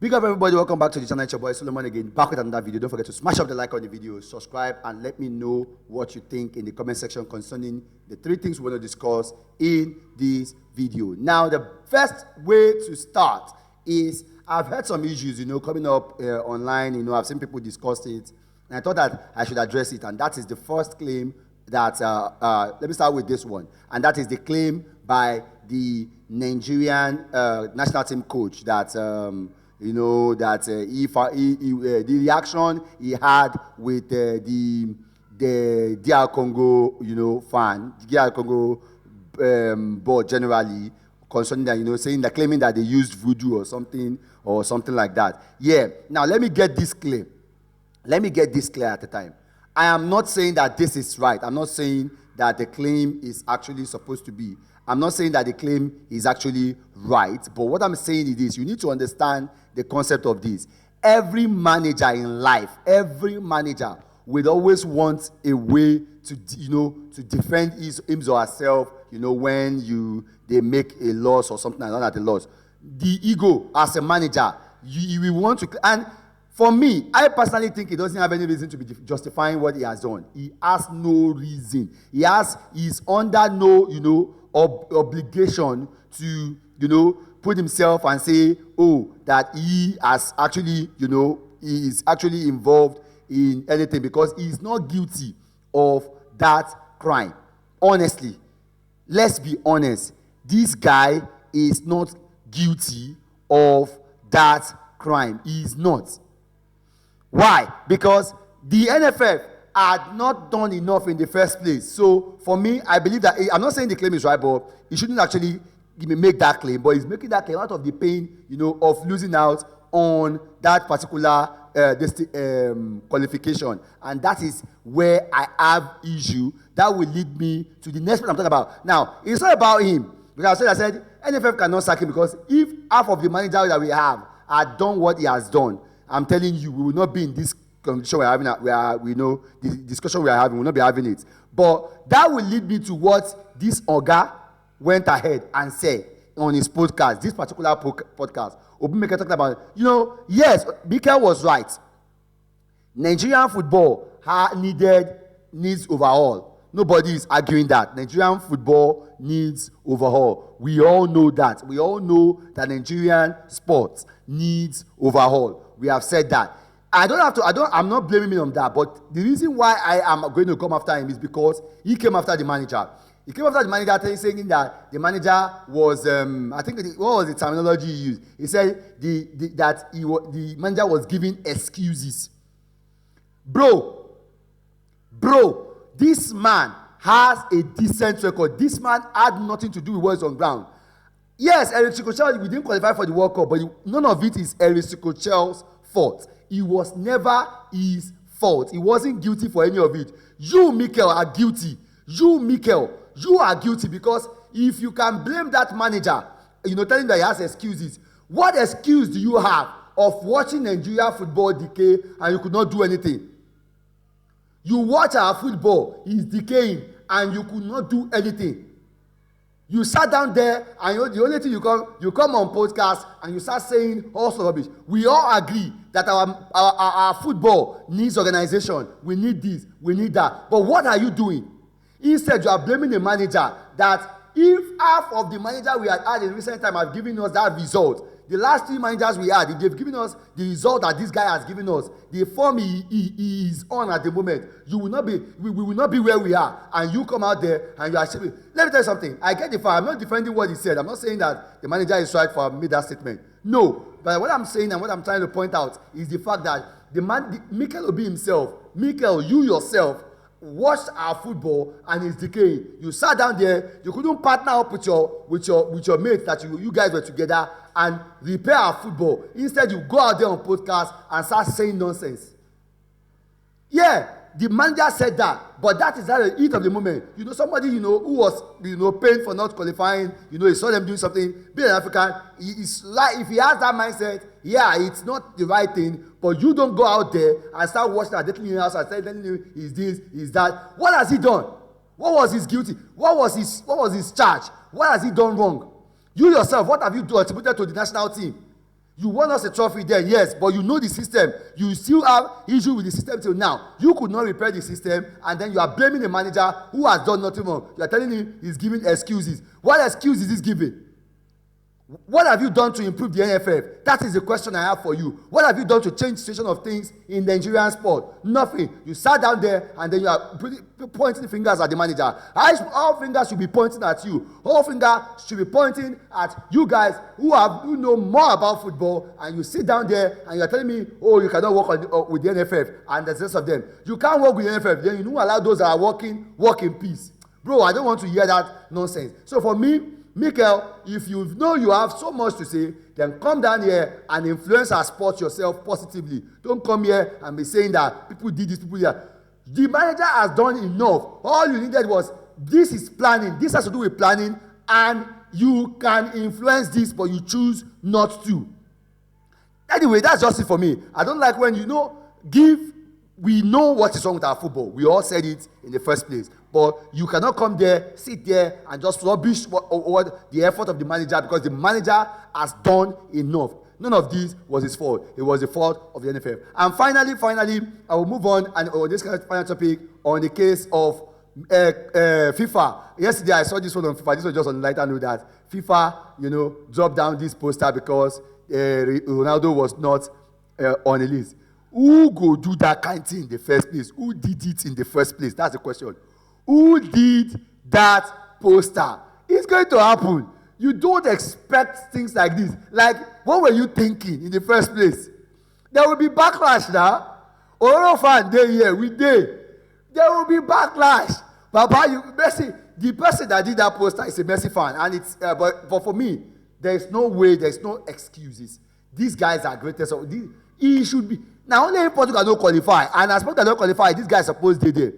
Big up everybody, welcome back to the channel. It's your boy Solomon again, back with another video. Don't forget to smash up the like on the video, subscribe, and let me know what you think in the comment section concerning the 3 things we want to discuss in this video. Now, the first way to start is, I've heard some issues, coming up online, I've seen people discuss it, and I thought that I should address it, and that is the first claim that, let me start with this one, and that is the claim by the Nigerian national team coach that, the reaction he had with the DR Congo, fan, the DR Congo board generally, concerning that, claiming that they used voodoo or something like that. Yeah. Now let me get this clear. Let me get this clear at the time. I am not saying that this is right. I'm not saying that the claim is actually supposed to be. I'm not saying that the claim is actually right, but what I'm saying is this: you need to understand the concept of this. Every manager in life, every manager will always want a way to, to defend him or herself, when they make a loss or something like that, a loss. The ego as a manager, you will want to, and for me, I personally think he doesn't have any reason to be justifying what he has done. He has no reason. He's under no, obligation to, put himself and say, that he has actually, he is actually involved in anything, because he is not guilty of that crime. Honestly, let's be honest. This guy is not guilty of that crime. He is not. Why? Because the NFF had not done enough in the first place. So for me, I believe that, I'm not saying the claim is right, but he shouldn't actually make that claim. But he's making that claim out of the pain, of losing out on that particular qualification. And that is where I have issue. That will lead me to the next point I'm talking about. Now, it's not about him. Because I said NFF cannot sack him, because if half of the manager that we have had done what he has done, I'm telling you, we will not be in this condition we're having. The discussion we are having, we will not be having it. But that will lead me to what this Oga went ahead and said on his podcast, this particular podcast. Obi Mikel talked about, yes, Mikel was right. Nigerian football needs overhaul. Nobody is arguing that. Nigerian football needs overhaul. We all know that. We all know that Nigerian sports needs overhaul. We have said that. I'm not blaming him on that, but the reason why I am going to come after him is because he came after the manager. He came after the manager saying that the manager was, what was the terminology he used? He said the manager was giving excuses. Bro, this man has a decent record. This man had nothing to do with what's on ground. Yes, Eric Chelle, we didn't qualify for the World Cup, but none of it is Eric Chelle's fault. It was never his fault. He wasn't guilty for any of it. You, Mikel, are guilty. You are guilty, because if you can blame that manager, telling that he has excuses, what excuse do you have of watching Nigeria football decay and you could not do anything? You watch our football, it's decaying, and you could not do anything. You sat down there, and the only thing you come on podcast and you start saying all sorts of rubbish. We all agree that our football needs organization. We need this, we need that. But what are you doing? Instead, you are blaming the manager that if half of the manager we had in recent time have given us that result, the last 3 managers we had, if they've given us the result that this guy has given us, the form he is on at the moment, we will not be where we are. And you come out there and you are shaping. Let me tell you something. I get the fact. I'm not defending what he said. I'm not saying that the manager is right for made that statement. No. But what I'm saying and what I'm trying to point out is the fact that Mikel Obi himself, Mikel, you yourself, watched our football and it's decaying. You sat down there, you couldn't partner up with your mates that you guys were together and repair our football. Instead, you go out there on podcast and start saying nonsense. Yeah, the manager said that, but that is at the heat of the moment. Somebody, who was, paid for not qualifying, he saw them doing something, being an African, it's like, if he has that mindset, yeah, it's not the right thing, but you don't go out there and start watching and dating in your house and telling him, is this, is that. What has he done? What was his guilty? What was his charge? What has he done wrong? You yourself, what have you done attributed to the national team? You won us a trophy then, yes, but you know the system. You still have issue with the system till now. You could not repair the system, and then you are blaming the manager who has done nothing wrong. You are telling him he's giving excuses. What excuse is he giving? What have you done to improve the NFF? That is the question I have for you. What have you done to change the situation of things in the Nigerian sport? Nothing. You sat down there and then you are pointing fingers at the manager. All fingers should be pointing at you. All fingers should be pointing at you guys who know more about football, and you sit down there and you are telling me, oh, you cannot work with the NFF and the rest of them. You can't work with the NFF. Then you don't allow those that are working, work in peace. Bro, I don't want to hear that nonsense. So for me, Mikel, if you know you have so much to say, then come down here and influence our sport yourself positively. Don't come here and be saying that people did this, people did that. The manager has done enough. All you needed was, this is planning. This has to do with planning, and you can influence this, but you choose not to. Anyway, that's just it for me. I don't like when we know what is wrong with our football. We all said it in the first place. But you cannot come there, sit there, and just rubbish what the effort of the manager, because the manager has done enough. None of this was his fault. It was the fault of the NFF. And finally, I will move on and this kind of final topic on the case of FIFA. Yesterday, I saw this one on FIFA. This was just on lighter note that FIFA, dropped down this poster because Ronaldo was not on the list. Who go do that kind of thing in the first place? Who did it in the first place? That's the question. Who did that poster? It's going to happen. You don't expect things like this. Like, what were you thinking in the first place? There will be backlash now. Oro fan day here, we day. There will be backlash. Papa, the person that did that poster is a Messi fan, and it's but for me, there is no way, there is no excuses. These guys are greatest. He should be. Now only Portugal don't qualify, and as Portugal don't qualify, this guy is supposed to be there.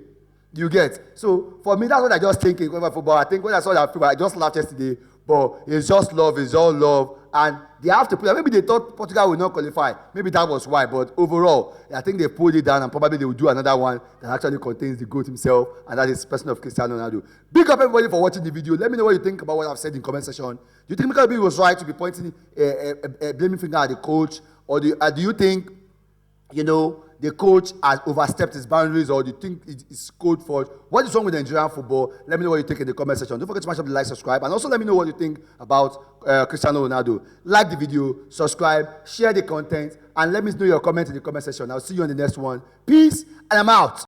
You get? So for me, that's what I just think in football. I think when I saw that film, I just laughed yesterday. But it's just love, it's all love. And they have to put it. Maybe they thought Portugal will not qualify. Maybe that was why. But overall, I think they pulled it down, and probably they will do another one that actually contains the GOAT himself, and that is the person of Cristiano Ronaldo. Big up everybody for watching the video. Let me know what you think about what I've said in the comment section. Do you think Mikel Obi was right to be pointing a blaming finger at the coach? Or do you think, the coach has overstepped his boundaries, or do you think it's code fault? What is wrong with Nigerian football? Let me know what you think in the comment section. Don't forget to smash up the like, subscribe, and also let me know what you think about Cristiano Ronaldo. Like the video, subscribe, share the content, and let me know your comment in the comment section. I'll see you on the next one. Peace, and I'm out.